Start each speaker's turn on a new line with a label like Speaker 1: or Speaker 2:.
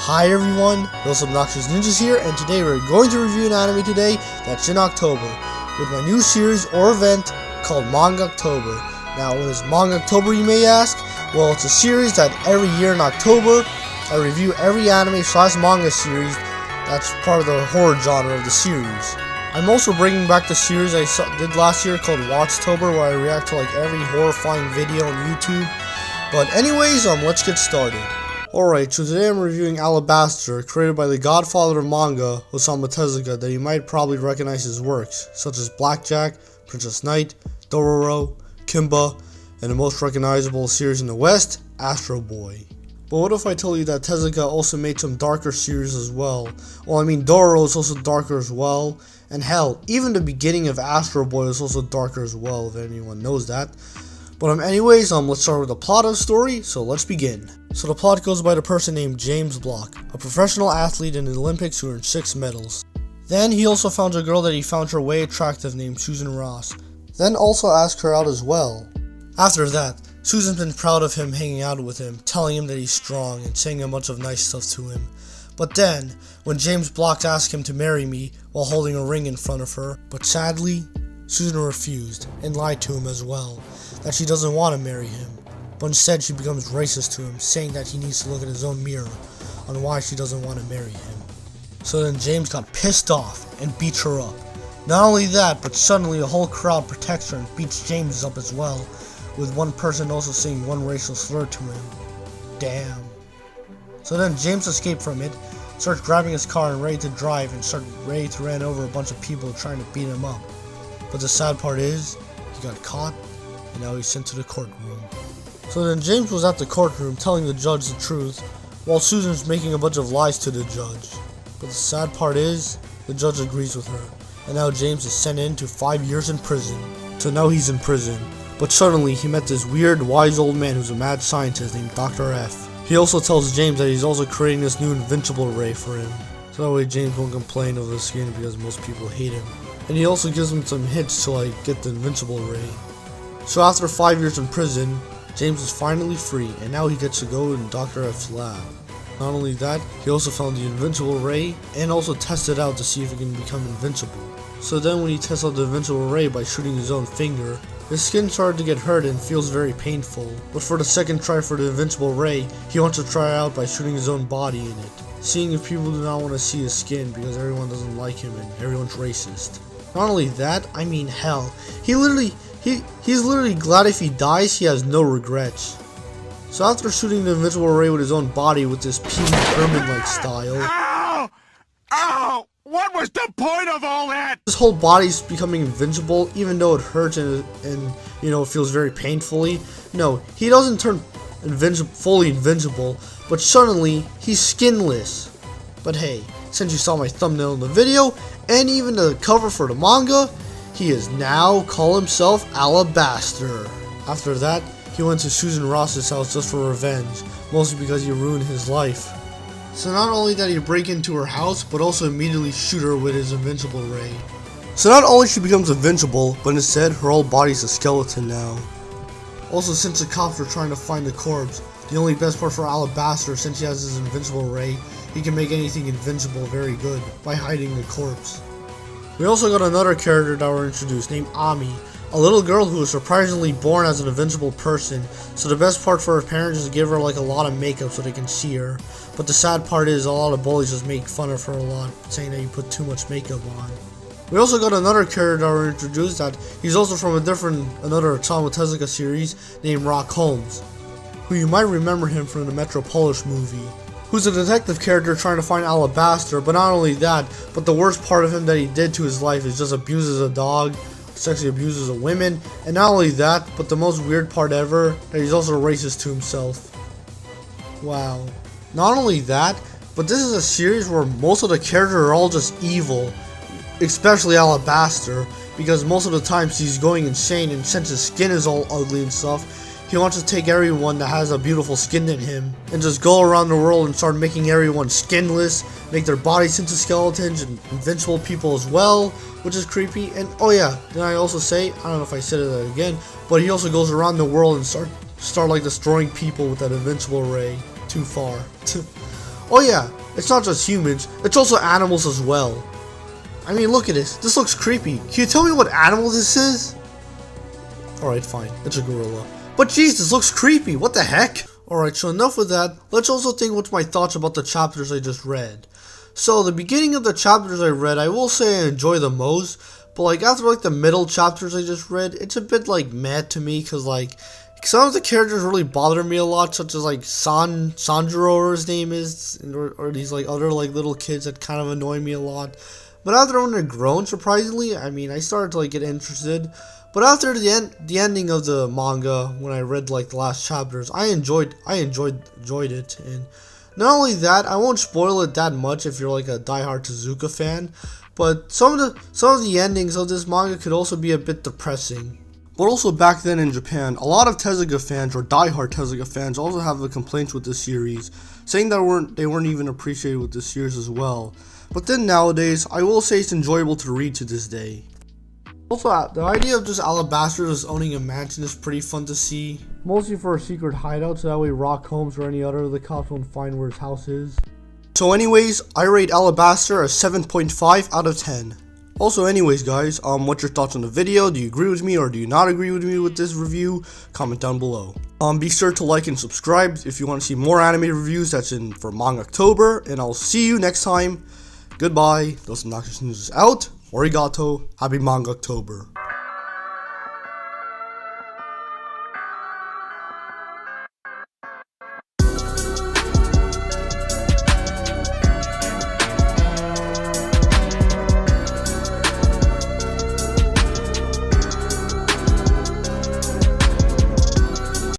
Speaker 1: Hi everyone, those obnoxious ninjas here, and today we're going to review an anime today that's in October with my new series or event called MANGAKTOBER. Now, what is MANGAKTOBER, you may ask? Well, it's a series that every year in October I review every anime / manga series that's part of the horror genre of the series. I'm also bringing back the series I did last year called Watchtober, where I react to like every horrifying video on YouTube. But anyways, let's get started. Alright, so today I'm reviewing Alabaster, created by the godfather of manga, Osamu Tezuka, that you might probably recognize his works, such as Blackjack, Princess Knight, Dororo, Kimba, and the most recognizable series in the West, Astro Boy. But what if I tell you that Tezuka also made some darker series as well? Well, I mean, Dororo is also darker as well, and hell, even the beginning of Astro Boy is also darker as well, if anyone knows that. But anyways, let's start with the plot of the story, so let's begin. So the plot goes by the person named James Block, a professional athlete in the Olympics who earned 6 medals. Then he also found a girl that he found her way attractive named Susan Ross, then also asked her out as well. After that, Susan's been proud of him hanging out with him, telling him that he's strong and saying a bunch of nice stuff to him. But then, when James Block asked him to marry me while holding a ring in front of her, but sadly, Susan refused and lied to him as well, that she doesn't want to marry him, but instead she becomes racist to him, saying that he needs to look at his own mirror on why she doesn't want to marry him. So then James got pissed off and beats her up. Not only that, but suddenly the whole crowd protects her and beats James up as well, with one person also saying one racial slur to him. Damn. So then James escaped from it, starts grabbing his car and ready to drive, and starts ready to run over a bunch of people trying to beat him up. But the sad part is, he got caught, and now he's sent to the courtroom. So then James was at the courtroom telling the judge the truth, while Susan's making a bunch of lies to the judge. But the sad part is, the judge agrees with her, and now James is sent in to 5 years in prison. So now he's in prison, but suddenly he met this weird, wise old man who's a mad scientist named Dr. F. He also tells James that he's also creating this new invincible ray for him, so that way James won't complain of the skin because most people hate him. And he also gives him some hints to like get the invincible ray. So after 5 years in prison, James is finally free, and now he gets to go in Dr. F's lab. Not only that, he also found the invincible ray, and also tested out to see if it can become invincible. So then when he tests out the invincible ray by shooting his own finger, his skin started to get hurt and feels very painful. But for the second try for the invincible ray, he wants to try out by shooting his own body in it, seeing if people do not want to see his skin because everyone doesn't like him and everyone's racist. Not only that, I mean hell, he's literally glad if he dies he has no regrets. So after shooting the invincible ray with his own body with this Pee Wee Herman-like style,
Speaker 2: Ow! Ow! What was the point of all that?
Speaker 1: his whole body's becoming invincible, even though it hurts and you know, it feels very painfully. No, he doesn't turn fully invincible, but suddenly he's skinless. But hey, since you saw my thumbnail in the video, and even the cover for the manga, he is now call himself Alabaster. After that, he went to Susan Ross's house just for revenge, mostly because he ruined his life. So not only did he break into her house, but also immediately shoot her with his invincible ray. So not only she becomes invincible, but instead her whole body's a skeleton now. Also, since the cops were trying to find the corpse, the only best part for Alabaster, since he has his invincible ray, he can make anything invincible very good by hiding the corpse. We also got another character that were introduced named Ami, a little girl who was surprisingly born as an invincible person, so the best part for her parents is to give her like a lot of makeup so they can see her. But the sad part is a lot of bullies just make fun of her a lot, saying that you put too much makeup on. We also got another character that were introduced that he's also from another Osamu Tezuka series named Rock Holmes, who you might remember him from the Metropolis movie, who's a detective character trying to find Alabaster. But not only that, but the worst part of him that he did to his life is just abuses a dog, sexually abuses a woman, and not only that, but the most weird part ever, that he's also racist to himself. Wow. Not only that, but this is a series where most of the characters are all just evil, especially Alabaster, because most of the times he's going insane, and since his skin is all ugly and stuff, he wants to take everyone that has a beautiful skin in him and just go around the world and start making everyone skinless, make their bodies into skeletons and invincible people as well, which is creepy. And oh yeah, then I also say, I don't know if I said it again, but he also goes around the world and start like destroying people with that invincible ray. Too far. Oh yeah, it's not just humans, it's also animals as well. I mean, look at this. This looks creepy. Can you tell me what animal this is? Alright, fine. It's a gorilla. But jeez, this looks creepy. What the heck? Alright, so enough with that. Let's also think what's my thoughts about the chapters I just read. So, the beginning of the chapters I read, I will say I enjoy the most. But like, after like the middle chapters I just read, it's a bit like mad to me. Because like, some of the characters really bother me a lot. Such as like Sanjuro, or his name is. Or these like other like little kids that kind of annoy me a lot. But after when they're grown, surprisingly, I mean, I started to like get interested. But after the ending of the manga, when I read like the last chapters, I enjoyed it. And not only that, I won't spoil it that much if you're like a diehard Tezuka fan. But some of the endings of this manga could also be a bit depressing. But also back then in Japan, a lot of Tezuka fans or diehard Tezuka fans also have a complaint with this series, saying that they weren't even appreciated with this series as well. But then nowadays, I will say it's enjoyable to read to this day. Also, the idea of just Alabaster just owning a mansion is pretty fun to see. Mostly for a secret hideout, so that way Rock Holmes or any other of the cops won't find where his house is. So anyways, I rate Alabaster a 7.5 out of 10. Also anyways guys, what's your thoughts on the video? Do you agree with me or do you not agree with me with this review? Comment down below. Be sure to like and subscribe if you want to see more anime reviews. That's in for MANGAKTOBER, and I'll see you next time. Goodbye. Those Obnoxious News is out. Arigato. Happy MANGAKTOBER.